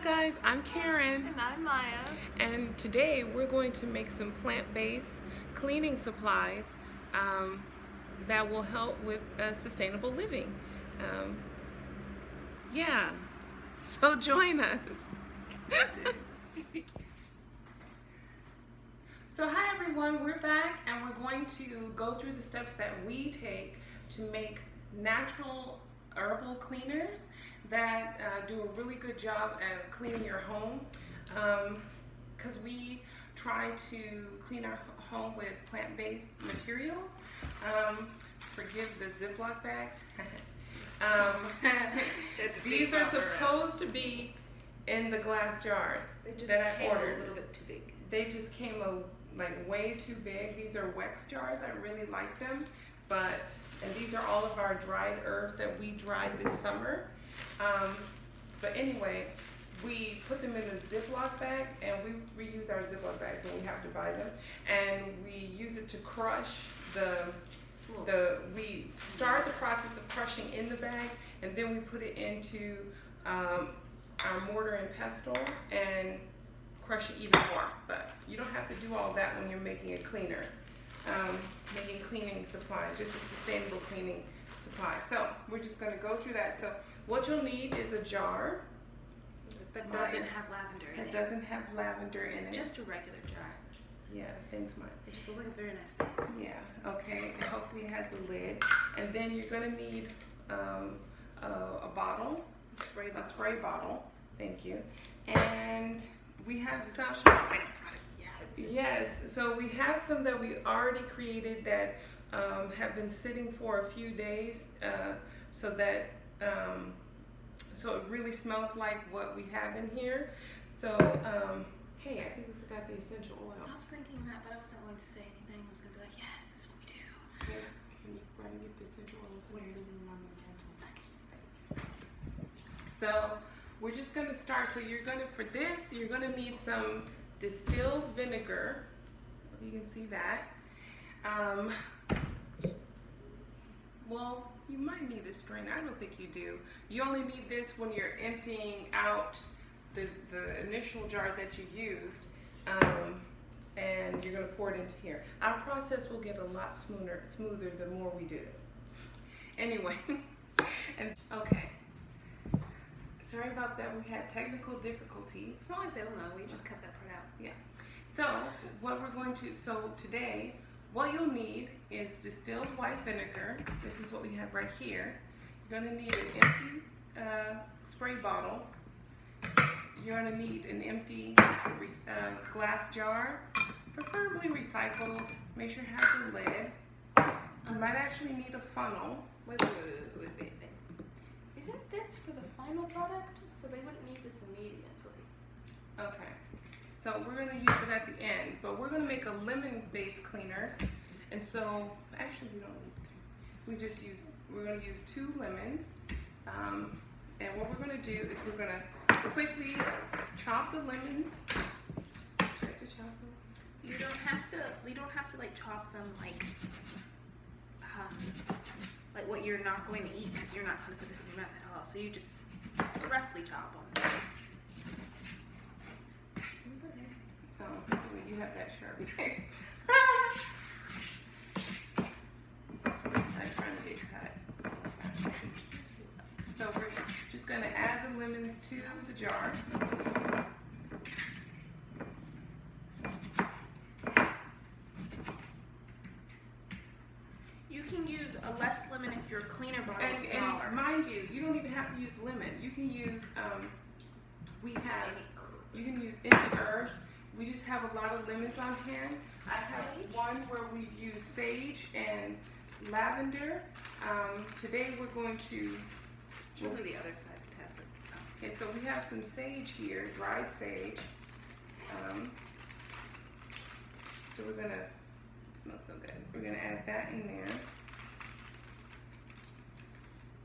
guys, I'm Karen. And I'm Maya. And today we're going to make some plant-based cleaning supplies that will help with sustainable living. Yeah, so join us. So hi everyone, we're back and we're going to go through the steps that we take to make natural herbal cleaners that do a really good job at cleaning your home, because we try to clean our home with plant-based materials. Forgive the Ziploc bags. These are supposed to be in the glass jars that I ordered. A little bit too big. They just came like way too big. These are Wex jars. I really like them. And these are all of our dried herbs that we dried this summer. But anyway, we put them in a Ziploc bag, and we reuse our Ziploc bags when we have to buy them. And we use it to crush we start the process of crushing in the bag, and then we put it into our mortar and pestle and crush it even more. But you don't have to do all that when you're making a cleaner. Making cleaning supplies, just a sustainable cleaning supply. So we're just going to go through that. So what you'll need is a jar. That doesn't have lavender in it. That doesn't have lavender in it. Just a regular jar. Yeah, thanks, Mike. It just looks like a very nice piece. Yeah, okay. And hopefully it has a lid. And then you're going to need a bottle. A spray bottle. Thank you. And we have some. Yes, so we have some that we already created that have been sitting for a few days, so it really smells like what we have in here. So, hey, I think we forgot the essential oil. I was thinking that, but I wasn't going to say anything. I was going to be like, yes, this is what we do. Yeah, can you run and get the essential oil? So we're just going to start. So for this, you're going to need some distilled vinegar. You can see that. Well, you might need a strainer. I don't think you do. You only need this when you're emptying out the initial jar that you used, and you're going to pour it into here. Our process will get a lot smoother the more we do this. Anyway, and okay. Sorry about that. We had technical difficulties. It's not like they'll know. We just cut that part out. Yeah. So today, what you'll need is distilled white vinegar. This is what we have right here. You're going to need an empty spray bottle. You're going to need an empty glass jar, preferably recycled. Make sure it has a lid. You might actually need a funnel. Wait. Isn't this for the final product? So they wouldn't need this immediately. Okay. So we're going to use it at the end, but we're going to make a lemon-based cleaner. And so, actually we don't need to. We're going to use 2 lemons. And what we're going to do is we're going to quickly chop the lemons. Try to chop them. You don't have to like chop them like what you're not going to eat, because you're not going to put this in your mouth at all. So you just roughly chop them. Oh, well, you have that Sharpie. I'm trying to get cut. So we're just going to add the lemons to the jar. You can use a less lemon if your cleaner bottle is smaller. And mind you, you don't even have to use lemon. You can use you can use any herb. We just have a lot of lemons on hand. I have one where we've used sage and lavender. Today we're going to... Show me the other side to test it. Okay, so we have some sage here, dried sage. So we're gonna... It smells so good. We're gonna add that in there.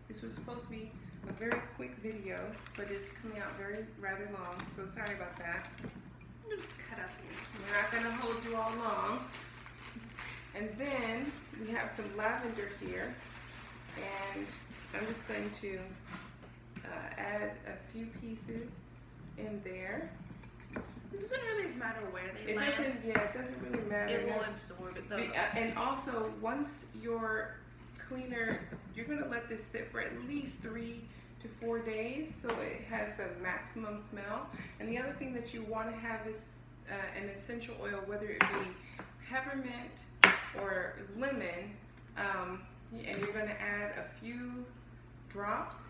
This was supposed to be a very quick video, but it's coming out rather long, so sorry about that. We'll just cut out the ends. We're not going to hold you all long. And then we have some lavender here, and I'm just going to add a few pieces in there. It doesn't really matter where they It land. doesn't, yeah, it doesn't really matter. It will That's- absorb it though. And also, once your cleaner, you're gonna let this sit for at least 3 to 4 days so it has the maximum smell. And the other thing that you want to have is an essential oil, whether it be peppermint or lemon, and you're gonna add a few drops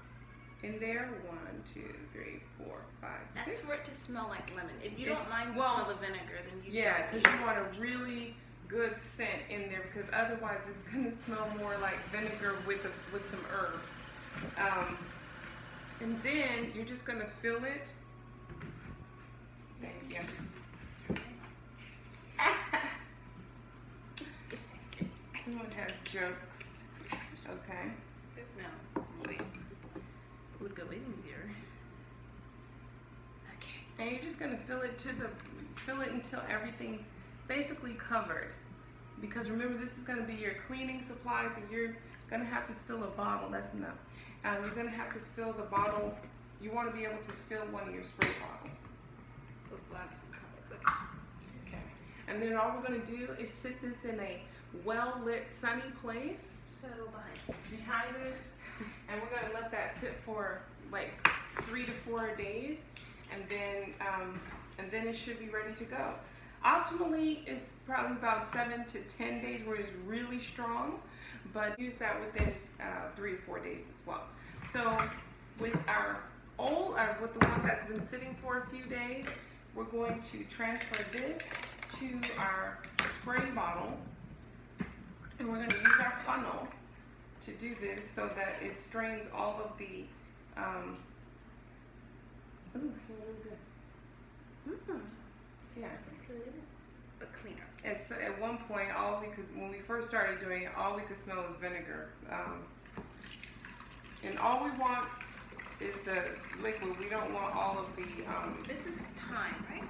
in there. 1, 2, 3, 4, 5, 6. That's for it to smell like lemon. If you It- don't mind the well, smell of vinegar, then you Yeah, don't because need you want this. a really good scent in there, because otherwise it's gonna smell more like vinegar with some herbs. And then you're just gonna fill it. Thank you. Someone has jokes. Okay. No, wait. It would go in easier. Okay. And you're just gonna fill it until everything's basically covered. Because remember, this is gonna be your cleaning supplies, and you're gonna have to fill a bottle. That's enough. You're gonna have to fill the bottle. You want to be able to fill one of your spray bottles. Okay. And then all we're gonna do is sit this in a well-lit, sunny place So behind. behind us, and we're gonna let that sit for like 3 to 4 days, and then it should be ready to go. Optimally, it's probably about 7 to 10 days where it's really strong, but use that within 3 to 4 days as well. So with our with the one that's been sitting for a few days, we're going to transfer this to our spray bottle, and we're going to use our funnel to do this so that it strains all of the ooh, it smells really good. Mm-hmm. Yeah. But cleaner. At one point, when we first started doing it, all we could smell was vinegar. And all we want is the liquid. We don't want all of the, This is thyme, right?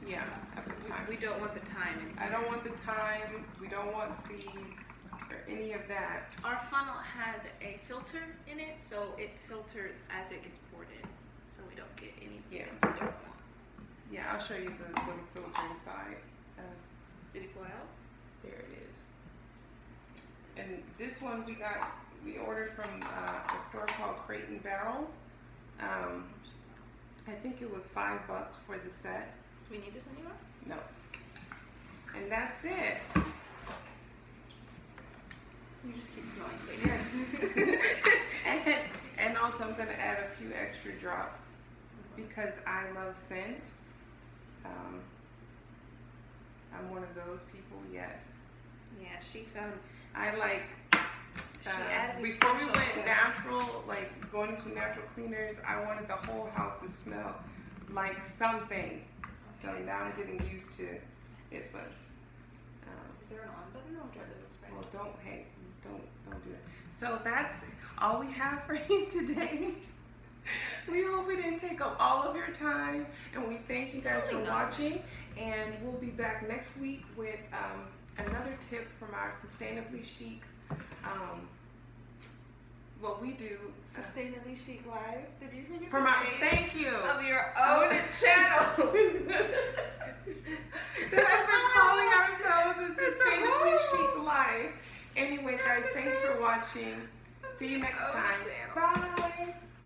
yeah, at the time. We don't want the thyme in I don't want the thyme, we don't want seeds, or any of that. Our funnel has a filter in it, so it filters as it gets poured in, so we don't get any Yeah. things we don't want. Yeah, I'll show you the little filter inside. Did he pour it out? There it is. And this one we ordered from a store called Crate and Barrel. I think it was $5 for the set. Do we need this anymore? No. And that's it. You just keep smelling flavor. Yeah. and also I'm gonna add a few extra drops because I love scent. I'm one of those people, yes. Yeah, she found. I like, She added before we essential went oil. natural, like going into natural cleaners, I wanted the whole house to smell like something. So Okay. now I'm getting used to it, but, Is there an on button or just a spray? well, don't do it. So that's all we have for you today. We hope we didn't take up all of your time, and we thank you guys for Totally not. watching. And we'll be back next week with another tip from our Sustainably Chic. What we do Sustainably Chic Live. Did you forget from the our name thank you. of your own channel? That's what we're calling ourselves, the Sustainably Chic Life. Anyway, guys, thanks for watching. See you next Own time. channel. Bye.